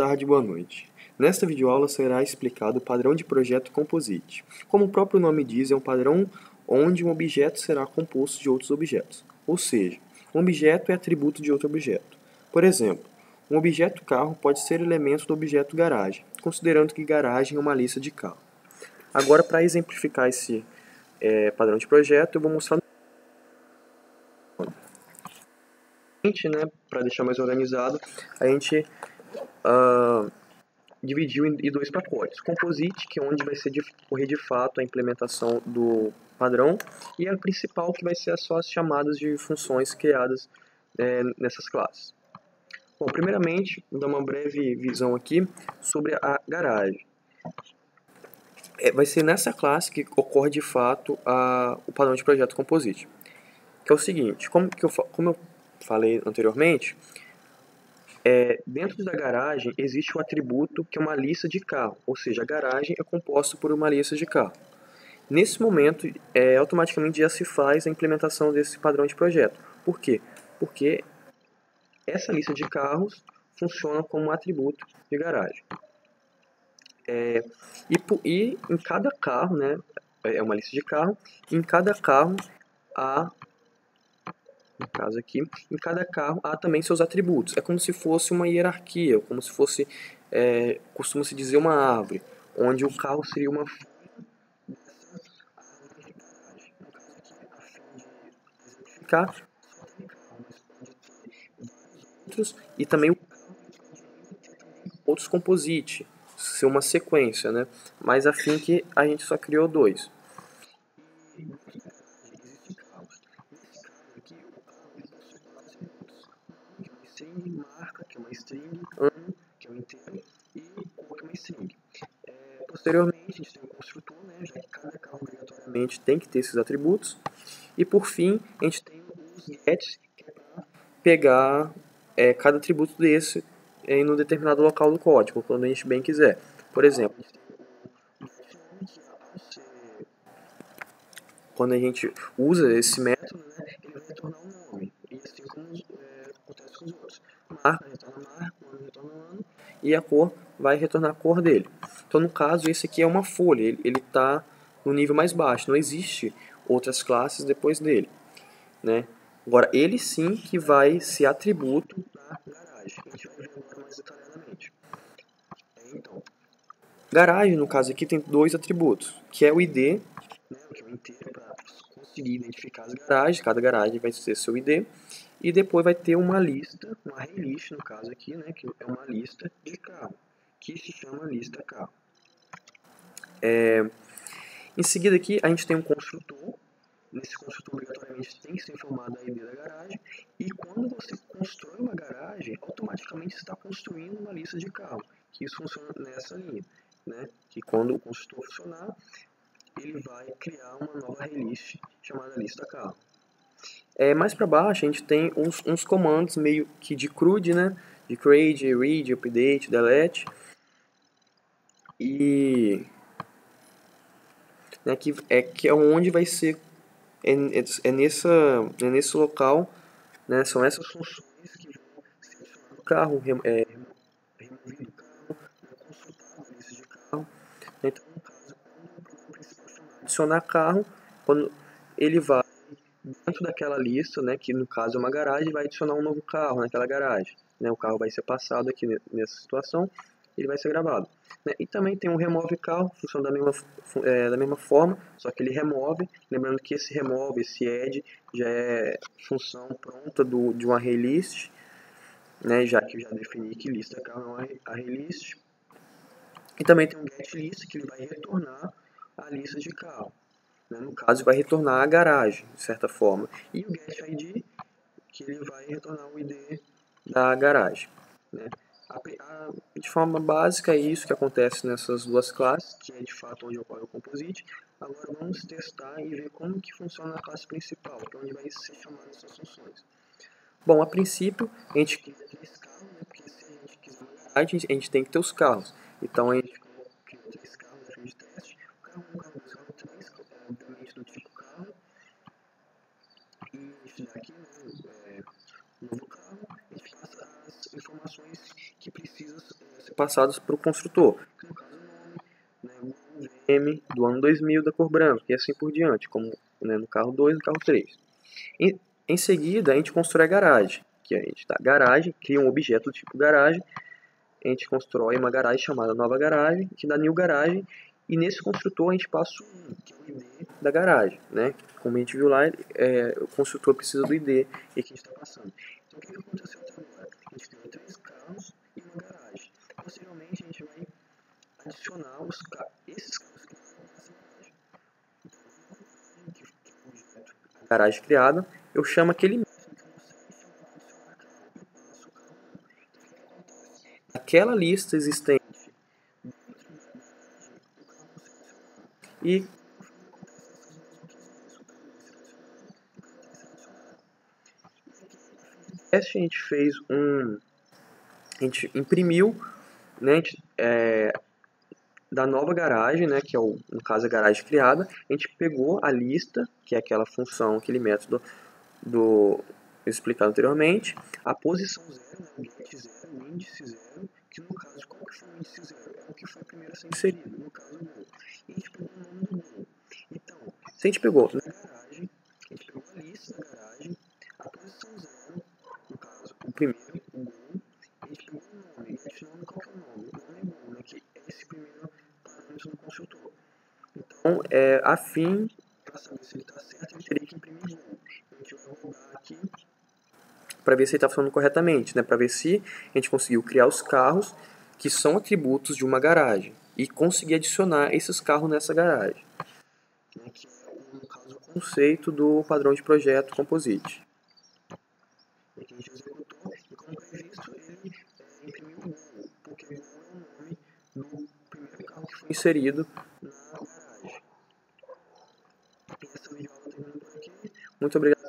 tarde, boa noite. Nesta videoaula será explicado o padrão de projeto Composite. Como o próprio nome diz, é um padrão onde um objeto será composto de outros objetos. Ou seja, um objeto é atributo de outro objeto. Por exemplo, um objeto carro pode ser elemento do objeto garagem, considerando que garagem é uma lista de carro. Agora, para exemplificar esse padrão de projeto, eu vou mostrar para deixar mais organizado, a gente dividiu em dois pacotes. Composite, que é onde vai ser ocorrer de fato a implementação do padrão, e a principal, que vai ser só as chamadas de funções criadas nessas classes. Bom, primeiramente, vou dar uma breve visão aqui sobre a garagem. Vai ser nessa classe que ocorre de fato o padrão de projeto Composite, que é o seguinte: como eu falei anteriormente, dentro da garagem existe um atributo que é uma lista de carro, ou seja, a garagem é composta por uma lista de carro. Nesse momento, automaticamente já se faz a implementação desse padrão de projeto. Por quê? Porque essa lista de carros funciona como um atributo de garagem. E em cada carro, é uma lista de carro, em cada carro há, no caso aqui, em cada carro há também seus atributos. É como se fosse uma hierarquia, como se fosse, costuma-se dizer, uma árvore, onde o carro seria uma folha dessa árvore de garagem. No caso aqui, a fim de exemplificar, só tem carro, mas pode ter vários outros, e também o carro pode ter também outros composite, ser uma sequência, né? Mas a fim que a gente só criou dois. E dentro da garagem existem carros. Nesse caso aqui, o carro ele possui quatro atributos: nome, que é uma string; marca, que é uma string; ano, que é um inteiro; e cor, que é uma string. Posteriormente, a gente tem o construtor, já que cada carro obrigatoriamente tem que ter esses atributos. E por fim, a gente tem os gets, que é para pegar cada atributo desse em um determinado local do código, quando a gente bem quiser. Por exemplo, a gente tem o getNome, que ao ser, quando a gente usa esse método, ele vai retornar um nome, e assim como acontece com os outros. Marca retorna marca, ano retorna ano, e a cor vai retornar a cor dele. Então, no caso, esse aqui é uma folha, ele está no nível mais baixo, não existe outras classes depois dele, né? Agora, ele sim que vai ser atributo da garagem. A gente vai ver agora mais detalhadamente. Então, garagem, no caso aqui, tem dois atributos, que é o ID, que é o inteiro para conseguir identificar as garagens. Cada garagem vai ter seu ID. E depois vai ter uma lista, uma array-list, no caso aqui, que é uma lista de carro, que se chama lista carro. Em seguida aqui, a gente tem um construtor. Nesse construtor, obrigatoriamente, tem que ser informado a ID da garagem. E quando você constrói uma garagem, automaticamente está construindo uma lista de carro. Que isso funciona nessa linha, que quando o construtor funcionar, ele vai criar uma nova array-list chamada lista carro. Mais para baixo, a gente tem uns comandos meio que de CRUD, de create, read, update, delete. E que é onde vai ser, nesse local, são essas funções que vão ser adicionadas no carro, removido o carro, consultado a lista de carro. Então, no caso, quando o programa principal chamar adicionar carro, quando ele vai dentro daquela lista, que no caso é uma garagem, vai adicionar um novo carro naquela garagem. O carro vai ser passado aqui nessa situação, ele vai ser gravado. E também tem um remove carro, funciona da mesma forma, só que ele remove, lembrando que esse remove, esse add, já é função pronta de um array list, já que eu já defini que lista carro é um array list. E também tem um get list, que ele vai retornar a lista de carro. No caso, vai retornar a garagem, de certa forma. E o getID, que ele vai retornar o ID da garagem. De forma básica, é isso que acontece nessas duas classes, que é de fato onde ocorre o Composite. Agora vamos testar e ver como que funciona a classe principal, que é onde vai ser chamadas essas funções. Bom, a princípio, a gente cria 3 carros, porque se a gente quiser uma garagem, a gente tem que ter os carros. Então, a gente cria 3 carros a fim de teste. O carro 1, carro 2, carro 3, obviamente notifica o carro. E a gente dá aqui, novo carro, a gente passa as informações que precisa ser passados para o construtor. No caso, o nome, né, M do ano 2000 da cor branca, e assim por diante, como, né, no carro 2 e no carro 3. Em seguida, a gente constrói a garagem, que a gente tá garagem, cria um objeto do tipo garagem, a gente constrói uma garagem chamada nova garagem, que dá new garagem, e nesse construtor a gente passa o que é o ID da garagem, né? Como a gente viu lá, o construtor precisa do ID e aqui a gente está passando. Então o que aconteceu até agora? A gente tem 3 carros e uma garagem. Posteriormente a gente vai adicionar esses carros que estão nessa garagem. Então, que é o objeto, a garagem criada, eu chamo aquele mesmo que eu mostrei, chamo adicionar carro e passo o carro 1. Então o que acontece? Aquela lista existente e a gente fez a gente imprimiu, né, da nova garagem, né, que é no caso a garagem criada, a gente pegou a lista, que é aquela função, aquele método explicado anteriormente, a posição 0, né, o get 0, o índice 0, que no caso, qual que foi o índice 0? É o que foi primeiro a ser inserido, no caso o gol. E a gente pegou o nome do gol. Então, se a gente pegou na garagem, a gente pegou a lista da garagem, a posição 0, no caso, o primeiro, o gol, a gente pegou o nome. E esse nome, qual que é o nome? O nome é gol, né, que é esse primeiro parâmetro do construtor. Então, a fim, para saber se ele está certo, a gente teria que imprimir gol. A gente vai rodar aqui para ver se ele está funcionando corretamente, né? Para ver se a gente conseguiu criar os carros que são atributos de uma garagem e conseguir adicionar esses carros nessa garagem, né? Que é, no caso, o conceito do padrão de projeto Composite. Aqui a gente executou e, como previsto, ele imprimiu o gol, porque gol é o nome do primeiro carro que foi inserido na garagem. E essa videoaula termina por aqui. Muito obrigado.